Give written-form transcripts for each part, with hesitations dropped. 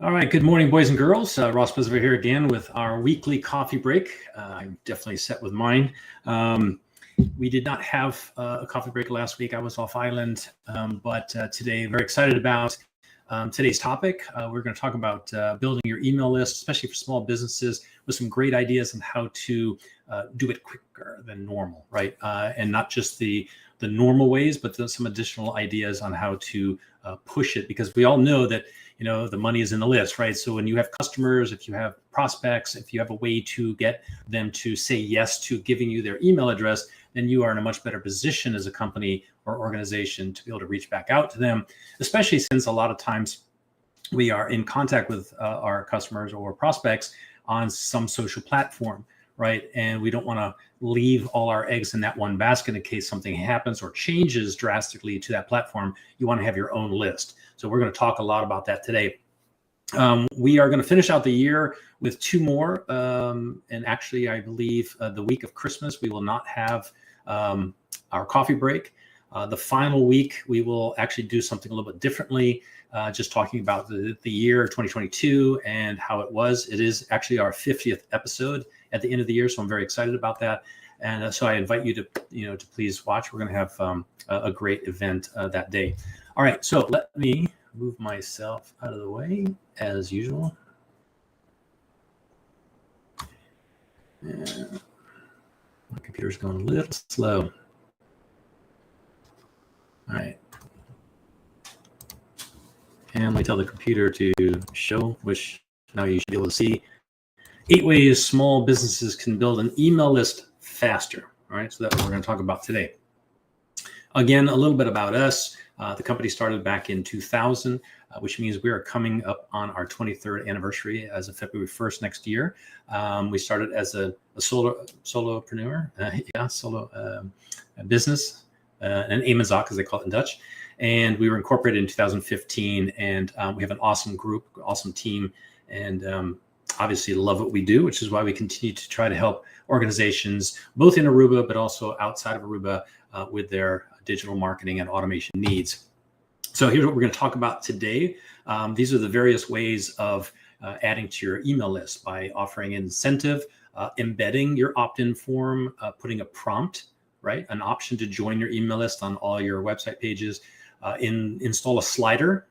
All right, good morning, boys and girls. Ross Blizzard here again with our weekly coffee break. I'm definitely set with mine. We did not have a coffee break last week. I was off island, but today, very excited about today's topic. We're going to talk about building your email list, especially for small businesses, with some great ideas on how to do it quicker than normal, right? And not just the normal ways, but some additional ideas on how to push it, because we all know that the money is in the list, right? So when you have customers, if you have prospects, if you have a way to get them to say yes to giving you their email address, then you are in a much better position as a company or organization to be able to reach back out to them, especially since a lot of times we are in contact with our customers or prospects on some social platform, right? And we don't want to leave all our eggs in that one basket in case something happens or changes drastically to that platform. You want to have your own list. So we're going to talk a lot about that today. We are going to finish out the year with two more. And actually, I believe the week of Christmas, we will not have our coffee break. The final week, we will actually do something a little bit differently, just talking about the year 2022 and how it was. It is actually our 50th episode at the end of the year, so I'm very excited about that. And so I invite you to please watch. We're going to have a great event that day. All right, so let me move myself out of the way as usual. And my computer's going a little slow. All right. And let me tell the computer to show, which now you should be able to see. 8 ways small businesses can build an email list faster. All right, so that's what we're going to talk about today. Again, a little bit about us. The company started back in 2000, which means we are coming up on our 23rd anniversary as of February 1st next year. We started as a solopreneur, business, an Amazon, as they call it in Dutch. And we were incorporated in 2015, and we have an awesome group, awesome team, and obviously love what we do, which is why we continue to try to help organizations, both in Aruba, but also outside of Aruba, with their digital marketing and automation needs. So here's what we're going to talk about today. These are the various ways of adding to your email list by offering an incentive, embedding your opt-in form, putting a prompt, right? An option to join your email list on all your website pages, install a slider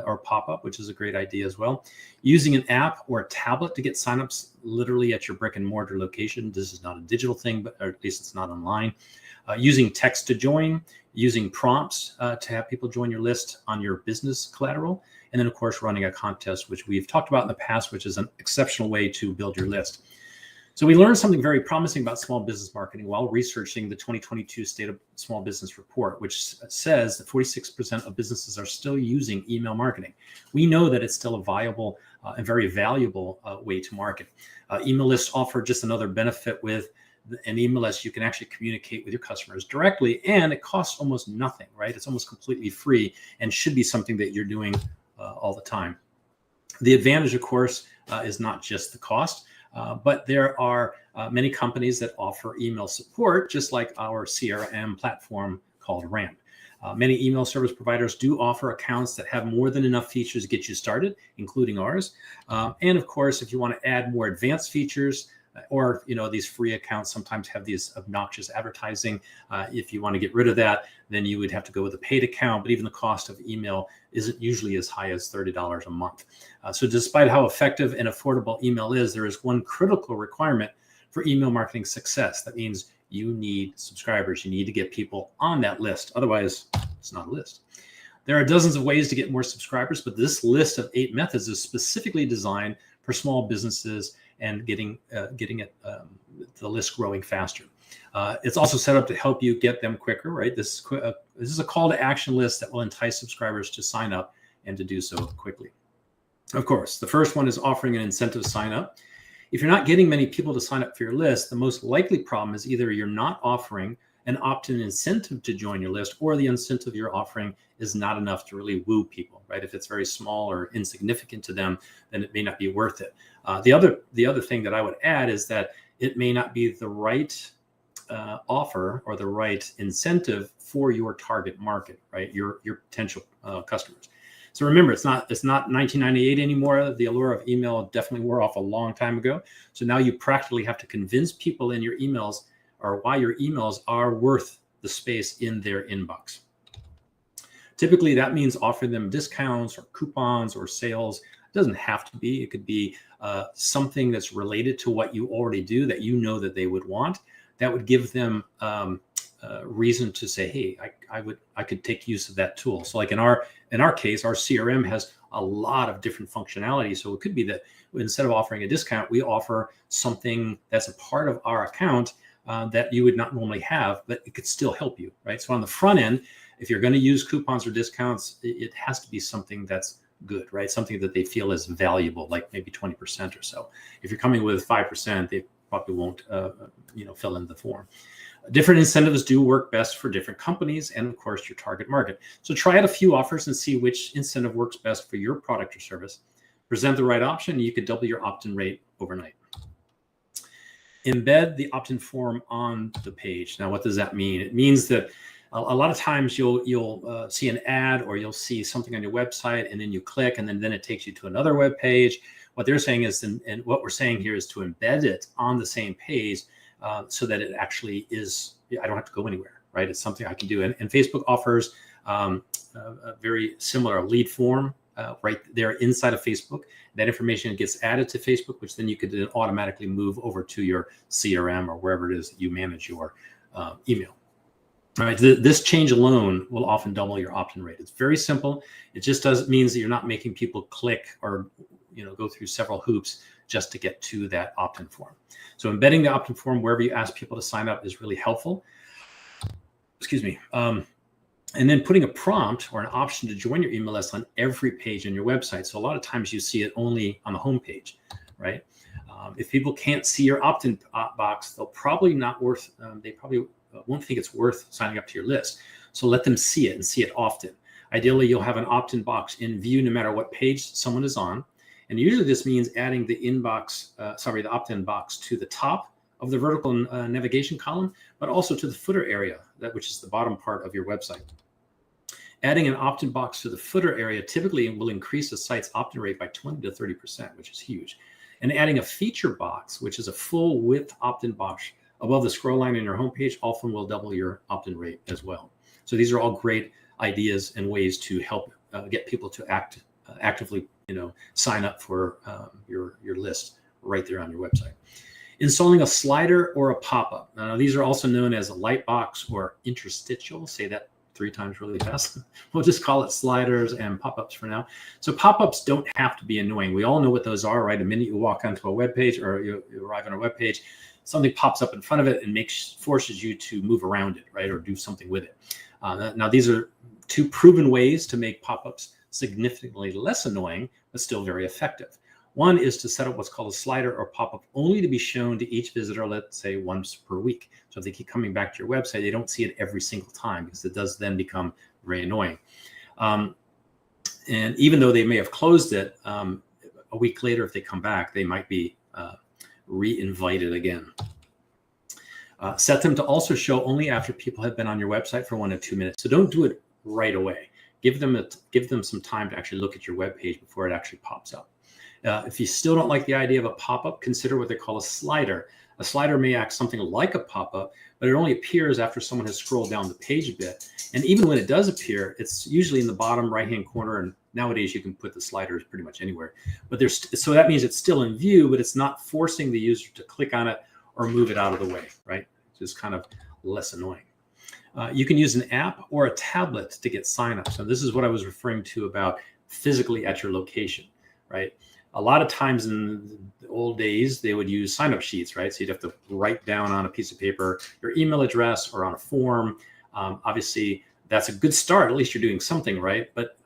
or pop-up, which is a great idea as well. Using an app or a tablet to get signups literally at your brick and mortar location. This is not a digital thing, but or at least it's not online. Using text to join, using prompts to have people join your list on your business collateral. And then, of course, running a contest, which we've talked about in the past, which is an exceptional way to build your list. So we learned something very promising about small business marketing while researching the 2022 State of Small Business Report, which says that 46% of businesses are still using email marketing. We know that it's still a viable and very valuable way to market. Email lists offer just another benefit. With an email list, you can actually communicate with your customers directly, and it costs almost nothing, right? It's almost completely free and should be something that you're doing all the time. The advantage, of course, is not just the cost. But there are many companies that offer email support, just like our CRM platform called Ramp. Many email service providers do offer accounts that have more than enough features to get you started, including ours. And of course, if you want to add more advanced features, or these free accounts sometimes have these obnoxious advertising. If you want to get rid of that, then you would have to go with a paid account. But even the cost of email isn't usually as high as $30 a month. So despite how effective and affordable email is, there is one critical requirement for email marketing success. That means you need subscribers. You need to get people on that list. Otherwise, it's not a list. There are dozens of ways to get more subscribers, but this list of 8 methods is specifically designed for small businesses and getting the list growing faster. It's also set up to help you get them quicker, right? This is a call to action list that will entice subscribers to sign up and to do so quickly. Of course, the first one is offering an incentive sign up. If you're not getting many people to sign up for your list, the most likely problem is either you're not offering an opt-in incentive to join your list, or the incentive you're offering is not enough to really woo people, right? If it's very small or insignificant to them, then it may not be worth it. The other thing that I would add is that it may not be the right offer or the right incentive for your target market, right? Your potential customers. So remember, it's not 1998 anymore. The allure of email definitely wore off a long time ago. So now you practically have to convince people in your emails or why your emails are worth the space in their inbox. Typically, that means offering them discounts or coupons or sales. It doesn't have to be. It could be something that's related to what you already do that you know that they would want. That would give them reason to say, hey, I could take use of that tool. So like in our case, our CRM has a lot of different functionality. So it could be that instead of offering a discount, we offer something that's a part of our account that you would not normally have, but it could still help you, right? So on the front end, if you're going to use coupons or discounts, it has to be something that's good, right? Something that they feel is valuable, like maybe 20% or so. If you're coming with 5%, they probably won't, fill in the form. Different incentives do work best for different companies and, of course, your target market. So try out a few offers and see which incentive works best for your product or service. Present the right option, and you could double your opt-in rate overnight. Embed the opt-in form on the page. Now, what does that mean? It means that a lot of times you'll see an ad or you'll see something on your website, and then you click, and then it takes you to another web page. What they're saying is, and what we're saying here is to embed it on the same page so that it actually is, I don't have to go anywhere, right? It's something I can do. And Facebook offers a very similar lead form right there inside of Facebook. That information gets added to Facebook, which then you could then automatically move over to your CRM or wherever it is that you manage your email. All right, this change alone will often double your opt-in rate. It's very simple. It just means that you're not making people click or go through several hoops just to get to that opt-in form. So embedding the opt-in form wherever you ask people to sign up is really helpful. Excuse me. And then putting a prompt or an option to join your email list on every page on your website. So a lot of times you see it only on the home page, right? If people can't see your opt-in box, they'll probably they probably won't think it's worth signing up to your list. So let them see it and see it often. Ideally, you'll have an opt-in box in view no matter what page someone is on. And usually this means adding the the opt-in box to the top of the vertical navigation column, but also to the footer area, which is the bottom part of your website. Adding an opt-in box to the footer area typically will increase the site's opt-in rate by 20 to 30%, which is huge. And adding a feature box, which is a full width opt-in box above the scroll line in your homepage, often will double your opt-in rate as well. So these are all great ideas and ways to help get people to actively, sign up for your list right there on your website. Installing a slider or a pop-up. Now, these are also known as a light box or interstitial. Say that 3 times really fast. We'll just call it sliders and pop-ups for now. So pop-ups don't have to be annoying. We all know what those are, right? The minute you walk onto a web page or you arrive on a web page, something pops up in front of it and forces you to move around it, right? Or do something with it. Now, these are 2 proven ways to make pop-ups significantly less annoying, but still very effective. One is to set up what's called a slider or pop-up only to be shown to each visitor, let's say once per week. So if they keep coming back to your website, they don't see it every single time because it does then become very annoying. And even though they may have closed it, a week later, if they come back, they might be re-invited again. Set them to also show only after people have been on your website for 1 to 2 minutes. So don't do it right away. Give them some time to actually look at your web page before it actually pops up. If you still don't like the idea of a pop-up, consider what they call a slider. A slider may act something like a pop-up, but it only appears after someone has scrolled down the page a bit. And even when it does appear, it's usually in the bottom right-hand corner. And nowadays you can put the sliders pretty much anywhere. But so that means it's still in view, but it's not forcing the user to click on it or move it out of the way, right? It's just kind of less annoying. You can use an app or a tablet to get signups. So this is what I was referring to about physically at your location, right? A lot of times in the old days, they would use sign-up sheets, right? So you'd have to write down on a piece of paper your email address or on a form. Obviously, that's a good start. At least you're doing something, right? But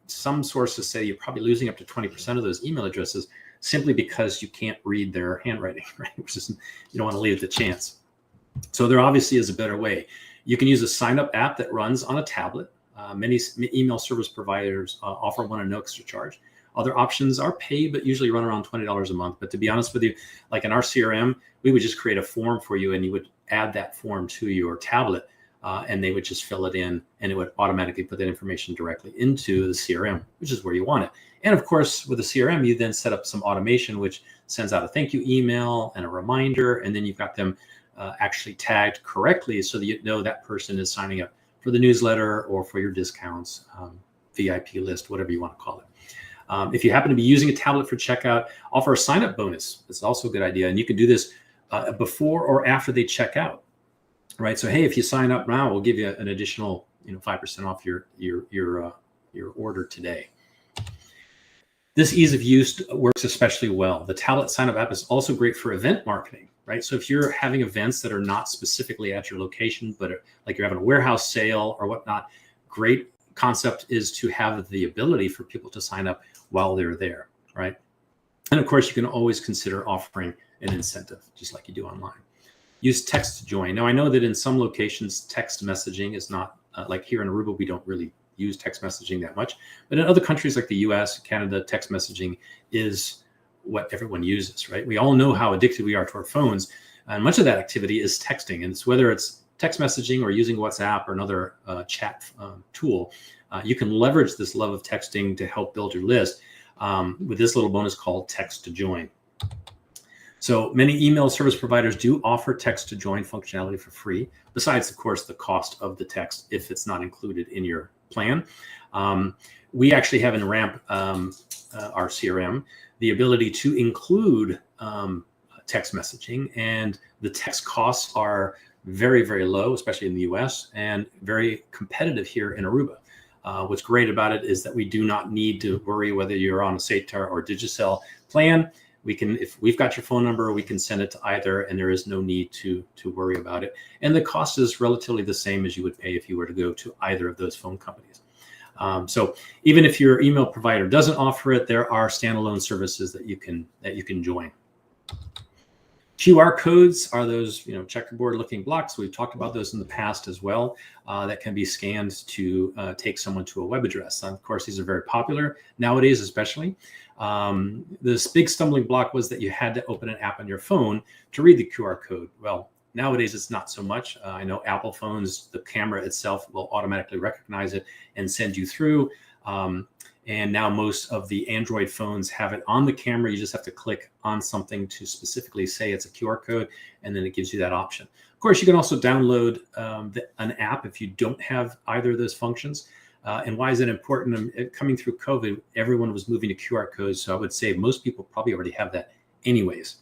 some sources say you're probably losing up to 20% of those email addresses simply because you can't read their handwriting, right? Which is, you don't want to leave it to chance. So there obviously is a better way. You can use a sign-up app that runs on a tablet. Many email service providers offer one at no extra charge. Other options are paid, but usually run around $20 a month. But to be honest with you, like in our CRM, we would just create a form for you and you would add that form to your tablet and they would just fill it in, and it would automatically put that information directly into the CRM, which is where you want it. And of course, with the CRM, you then set up some automation, which sends out a thank you email and a reminder, and then you've got them actually tagged correctly so that you know that person is signing up for the newsletter or for your discounts, VIP list, whatever you want to call it. If you happen to be using a tablet for checkout, offer a sign-up bonus. It's also a good idea, and you can do this before or after they check out. Right. So, hey, if you sign up now, we'll give you an additional, 5% off your order today. This ease of use works especially well. The tablet sign-up app is also great for event marketing, right? So if you're having events that are not specifically at your location, but like you're having a warehouse sale or whatnot, great concept is to have the ability for people to sign up while they're there, right? And of course, you can always consider offering an incentive, just like you do online. Use text to join. Now, I know that in some locations, text messaging is not, like here in Aruba, we don't really use text messaging that much. But in other countries like the US, Canada, text messaging is what everyone uses, right? We all know how addicted we are to our phones. And much of that activity is texting. And it's whether it's text messaging or using WhatsApp or another chat tool, you can leverage this love of texting to help build your list with this little bonus called text to join. So many email service providers do offer text to join functionality for free, besides, of course, the cost of the text if it's not included in your plan. We actually have in Ramp, our CRM, the ability to include text messaging, and the text costs are very, very low, especially in the US, and very competitive here in Aruba. What's great about it is that we do not need to worry whether you're on a SATA or Digicel plan. We can, if we've got your phone number, we can send it to either, and there is no need to worry about it. And the cost is relatively the same as you would pay if you were to go to either of those phone companies. So even if your email provider doesn't offer it, there are standalone services that you can join. QR codes are those checkerboard-looking blocks. We've talked about those in the past as well. That can be scanned to take someone to a web address. Of course, these are very popular nowadays, especially. This big stumbling block was that you had to open an app on your phone to read the QR code. Well, nowadays it's not so much. I know Apple phones, the camera itself will automatically recognize it and send you through. And now most of the Android phones have it on the camera. You just have to click on something to specifically say it's a QR code, and then it gives you that option. Of course, you can also download an app if you don't have either of those functions. And why is it important? Coming through COVID, everyone was moving to QR codes. So I would say most people probably already have that anyways.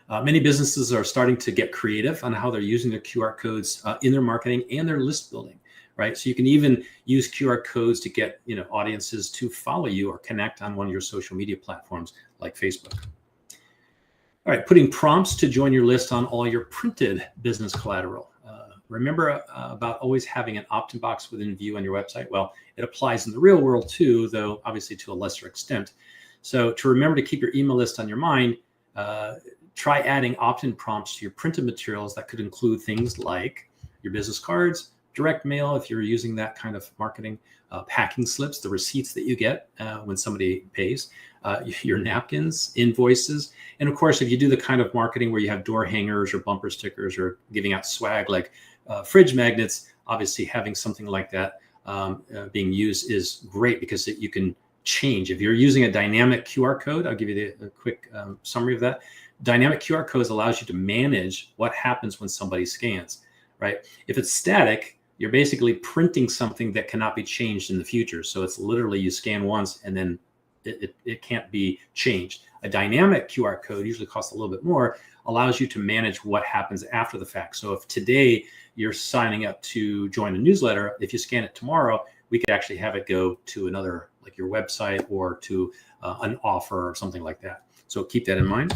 Many businesses are starting to get creative on how they're using their QR codes in their marketing and their list building. Right. So you can even use QR codes to get, audiences to follow you or connect on one of your social media platforms like Facebook. All right. Putting prompts to join your list on all your printed business collateral. Remember about always having an opt-in box within view on your website. Well, it applies in the real world too, though obviously to a lesser extent. So to remember to keep your email list on your mind, try adding opt-in prompts to your printed materials that could include things like your business cards, direct mail, if you're using that kind of marketing, packing slips, the receipts that you get when somebody pays, your napkins, invoices. And of course, if you do the kind of marketing where you have door hangers or bumper stickers or giving out swag like fridge magnets, obviously having something like that being used is great because you can change. If you're using a dynamic QR code, I'll give you a quick summary of that. Dynamic QR codes allows you to manage what happens when somebody scans, right? If it's static, you're basically printing something that cannot be changed in the future. So it's literally you scan once and then it can't be changed. A dynamic QR code usually costs a little bit more, allows you to manage what happens after the fact. So if today you're signing up to join a newsletter, if you scan it tomorrow, we could actually have it go to another, like your website or to an offer or something like that. So keep that in mind.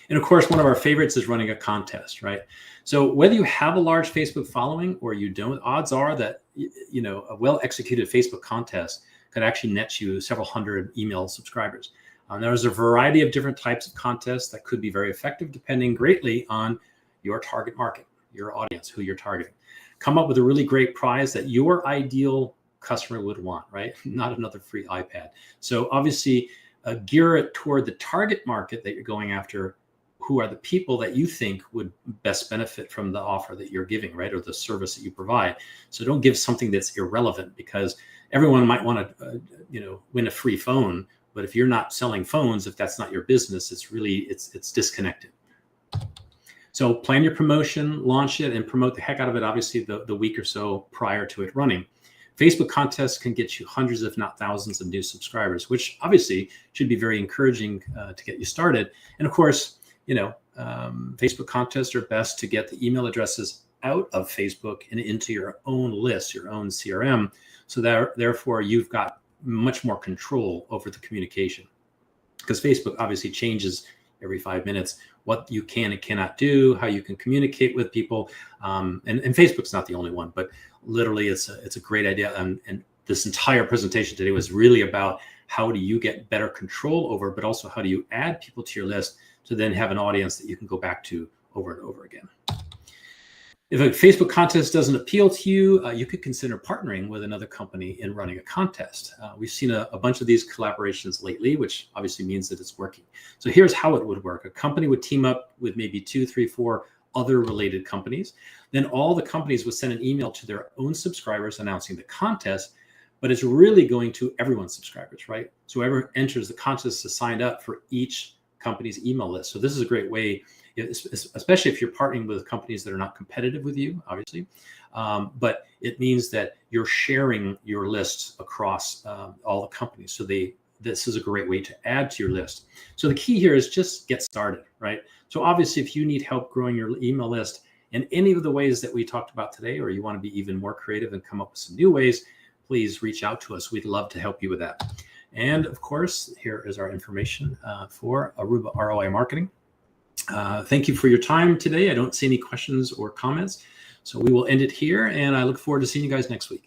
And of course, one of our favorites is running a contest, right? So whether you have a large Facebook following or you don't, odds are that, a well-executed Facebook contest could actually net you several hundred email subscribers. There's a variety of different types of contests that could be very effective, depending greatly on your target market, your audience, who you're targeting. Come up with a really great prize that your ideal customer would want, right? Not another free iPad. So obviously, gear it toward the target market that you're going after, who are the people that you think would best benefit from the offer that you're giving, right? Or the service that you provide. So don't give something that's irrelevant, because everyone might want to, win a free phone. But if you're not selling phones, if that's not your business, it's disconnected. So plan your promotion, launch it, and promote the heck out of it, obviously, the week or so prior to it running. Facebook contests can get you hundreds, if not thousands, of new subscribers, which obviously should be very encouraging to get you started. And of course, Facebook contests are best to get the email addresses out of Facebook and into your own list, your own CRM. So that therefore you've got much more control over the communication, because Facebook obviously changes every 5 minutes what you can and cannot do, how you can communicate with people. And Facebook's not the only one, but literally it's a great idea. And this entire presentation today was really about how do you get better control over, but also how do you add people to your list to then have an audience that you can go back to over and over again. If a Facebook contest doesn't appeal to you, you could consider partnering with another company in running a contest. We've seen a bunch of these collaborations lately, which obviously means that it's working. So here's how it would work. A company would team up with maybe 2, 3, 4 other related companies. Then all the companies would send an email to their own subscribers announcing the contest, but it's really going to everyone's subscribers, right? So whoever enters the contest is signed up for each company's email list. So this is a great way, especially if you're partnering with companies that are not competitive with you, obviously. But it means that you're sharing your lists across all the companies. So this is a great way to add to your list. So the key here is just get started, right? So obviously, if you need help growing your email list in any of the ways that we talked about today, or you want to be even more creative and come up with some new ways, please reach out to us. We'd love to help you with that. And of course, here is our information for Aruba ROI Marketing. Thank you for your time today. I don't see any questions or comments, so we will end it here, and I look forward to seeing you guys next week.